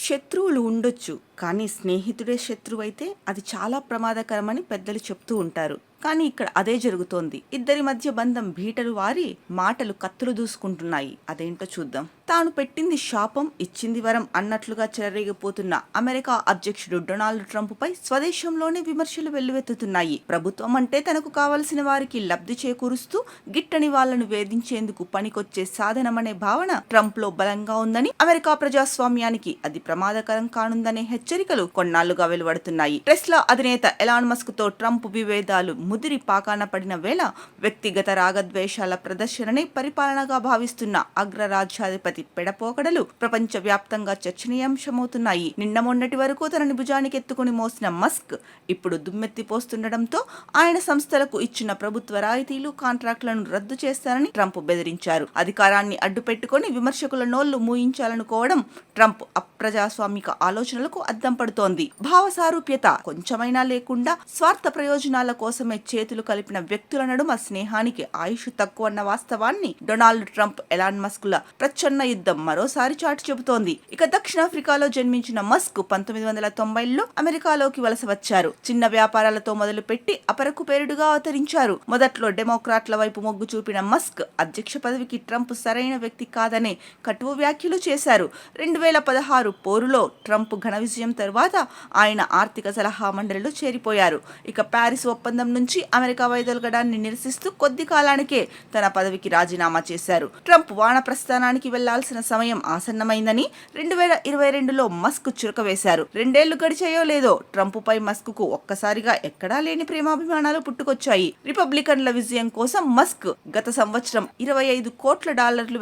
శత్రువులు ఉండొచ్చు, కానీ స్నేహితుడే శత్రువైతే అది చాలా ప్రమాదకరమని పెద్దలు చెప్తూ ఉంటారు. కానీ ఇక్కడ అదే జరుగుతోంది. ఇద్దరి మధ్య బంధం బీటలు వారి మాటలు కత్తులు దూసుకుంటున్నాయి. అదేంటో చూద్దాం. తాను పెట్టింది శాపం, ఇచ్చింది వరం అన్నట్లుగా చెలరేగిపోతున్న అమెరికా అధ్యక్షుడు డొనాల్డ్ ట్రంప్ పై స్వదేశంలోనే విమర్శలు వెల్లువెత్తుతున్నాయి. ప్రభుత్వం అంటే తనకు కావలసిన వారికి లబ్ధి చేకూరుస్తూ గిట్టని వాళ్లను వేధించేందుకు పనికొచ్చే సాధనమనే భావన ట్రంప్ లో బలంగా ఉందని, అమెరికా ప్రజాస్వామ్యానికి అది ప్రమాదకరం కానుందనే హెచ్చరికలు కొన్నాళ్లుగా వెలువడుతున్నాయి. టెస్లా అధినేత ఎలాన్ మస్క్ తో ట్రంప్ విభేదాలు ముదిరి పాకాన పడిన వేళ వ్యక్తిగత రాగద్వేషాల ప్రదర్శననే పరిపాలనగా భావిస్తున్న అగ్రరాజ్యాధిపతి పెడపోకడలు ప్రపంచ వ్యాప్తంగా చర్చనీయాంశమవుతున్నాయి. నిన్న మొన్నటి వరకు తనని భుజానికెత్తుకుని మోసిన మస్క్ ఇప్పుడు దుమ్మెత్తిపోస్తుండటంతో ఆయన సంస్థలకు ఇచ్చిన ప్రభుత్వ రాయితీలు, కాంట్రాక్టులను రద్దు చేస్తారని ట్రంప్ బెదిరించారు. అధికారాన్ని అడ్డుపెట్టుకుని విమర్శకుల నోళ్లు మూయించాలనుకోవడం ట్రంప్ అప్రజాస్వామిక ఆలోచనలకు అద్దం పడుతోంది. భావ సారూప్యత కొంచెమైనా లేకుండా స్వార్థ ప్రయోజనాల కోసమే చేతులు కలిపిన వ్యక్తుల నడుమ స్నేహానికి ఆయుష్ తక్కువన్న వాస్తవాన్ని డొనాల్డ్ ట్రంప్, ఎలాన్ మస్క్ల ప్రచ్ఛన్న యుద్ధం మరోసారి చాటి చెబుతోంది. ఇక దక్షిణాఫ్రికాలో జన్మించిన మస్క్ 1990లో అమెరికాలోకి వలస వచ్చారు. చిన్న వ్యాపారాలతో మొదలుపెట్టి అపరకు పేరుడుగా అవతరించారు. మొదట్లో డెమోక్రాట్ల వైపు మొగ్గు చూపిన మస్క్ అధ్యక్ష పదవికి ట్రంప్ సరైన వ్యక్తి కాదనే కటువు వ్యాఖ్యలు చేశారు. 2016 పోరులో ట్రంప్ ఘన విజయం తర్వాత ఆయన ఆర్థిక సలహా మండలిలో చేరిపోయారు. ఇక ప్యారిస్ ఒప్పందం నుంచి అమెరికా వైదొలగడాన్ని నిరసిస్తూ కొద్ది కాలానికే తన పదవికి రాజీనామా చేశారు. ట్రంప్ వానప్రస్థానానికి వెళ్లాల్సిన సమయం ఆసన్నమైందని 2022లో మస్క్ చురక వేశారు. 2 ఏళ్లు గడిచాయో లేదో ట్రంప్ పై మస్క్ కు ఒక్కసారిగా ఎక్కడా లేని ప్రేమాభిమానాలు పుట్టుకొచ్చాయి. రిపబ్లికన్ల విజయం కోసం మస్క్ గత సంవత్సరం $25 కోట్ల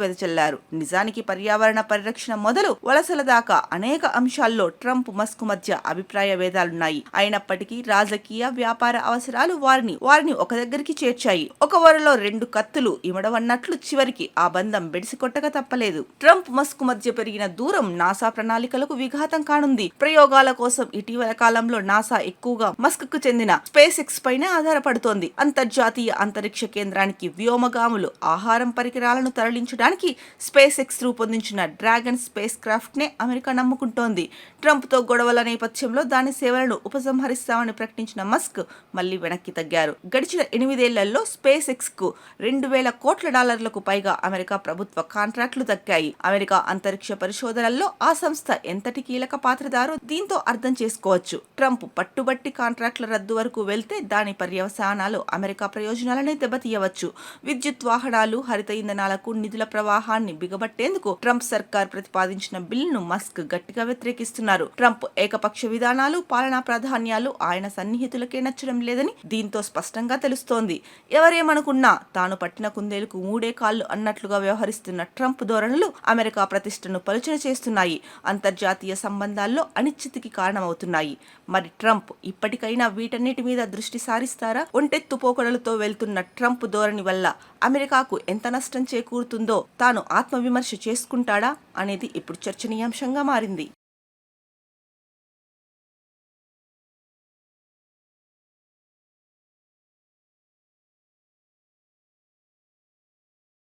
వెదజల్లారు. నిజానికి పర్యావరణ పరిరక్షణ మొదలు వలసల దాకా అనేక అంశాల్లో ట్రంప్ మస్క్ మధ్య అభిప్రాయ భేదాలున్నాయి. అయినప్పటికీ రాజకీయ, వ్యాపార అవసరాలు వారిని ఒక దగ్గరికి చేర్చాయి. ఒక వరలో 2 కత్తులు ఇమడవన్నట్లు చివరికి ఆ బంధం బెడిసికొట్టక తప్పలేదు. ట్రంప్ మస్క్ మధ్య పెరిగిన దూరం నాసా ప్రణాళికలకు విఘాతం కానుంది. ప్రయోగాల కోసం ఇటీవల కాలంలో నాసా ఎక్కువగా మస్క్ కు చెందిన స్పేస్ ఎక్స్ పైనే ఆధారపడుతోంది. అంతర్జాతీయ అంతరిక్ష కేంద్రానికి వ్యోమగాములు, ఆహారం పరికరాలను తరలించడానికి స్పేస్ ఎక్స్ రూపొందించిన డ్రాగన్ స్పేస్ క్రాఫ్ట్ నే అమెరికా నమ్ముకుంటోంది. ట్రంప్ తో గొడవల నేపథ్యంలో దాని సేవలను ఉపసంహరిస్తామని ప్రకటించిన మస్క్ మళ్లీ వెనక్కి తగ్గారు. గడిచిన 8 ఏళ్లలో స్పేస్ ఎక్స్ కు $2,000 కోట్ల పైగా అమెరికా ప్రభుత్వ కాంట్రాక్టులు దక్కాయి. అమెరికా అంతరిక్ష పరిశోధనల్లో ఆ సంస్థ ఎంతటి కీలక పాత్రదారో దీంతో అర్థం చేసుకోవచ్చు. ట్రంప్ పట్టుబట్టి కాంట్రాక్టుల రద్దు వరకు వెళ్తే దాని పర్యవసానాలు అమెరికా ప్రయోజనాలనే దెబ్బతీయవచ్చు. విద్యుత్ వాహనాలు, హరిత ఇంధనాలకు నిధుల ప్రవాహాన్ని బిగబట్టేందుకు ట్రంప్ సర్కార్ ప్రతిపాదించిన బిల్లును మస్క్ గట్టిగా వ్యతిరేకిస్తున్నారు. ట్రంప్ ఏకపక్ష విధానాలు, పాలనా ప్రాధాన్యాలు ఆయన సన్నిహితులకే నచ్చడం లేదని దీంతో స్పష్టంగా తెలుస్తోంది. ఎవరేమనుకున్నా తాను పట్టిన కుందేలుకు 3 కాళ్లు అన్నట్లుగా వ్యవహరిస్తున్న ట్రంప్ ధోరణులు అమెరికా ప్రతిష్టను పలుచన చేస్తున్నాయి. అంతర్జాతీయ సంబంధాల్లో అనిశ్చితికి కారణమవుతున్నాయి. మరి ట్రంప్ ఇప్పటికైనా వీటన్నిటి మీద దృష్టి సారిస్తారా? ఒంటెత్తు పోకడలతో వెళ్తున్న ట్రంప్ ధోరణి వల్ల అమెరికాకు ఎంత నష్టం చేకూరుతుందో తాను ఆత్మవిమర్శ చేసుకుంటాడా అనేది ఇప్పుడు చర్చనీయాంశంగా మారింది.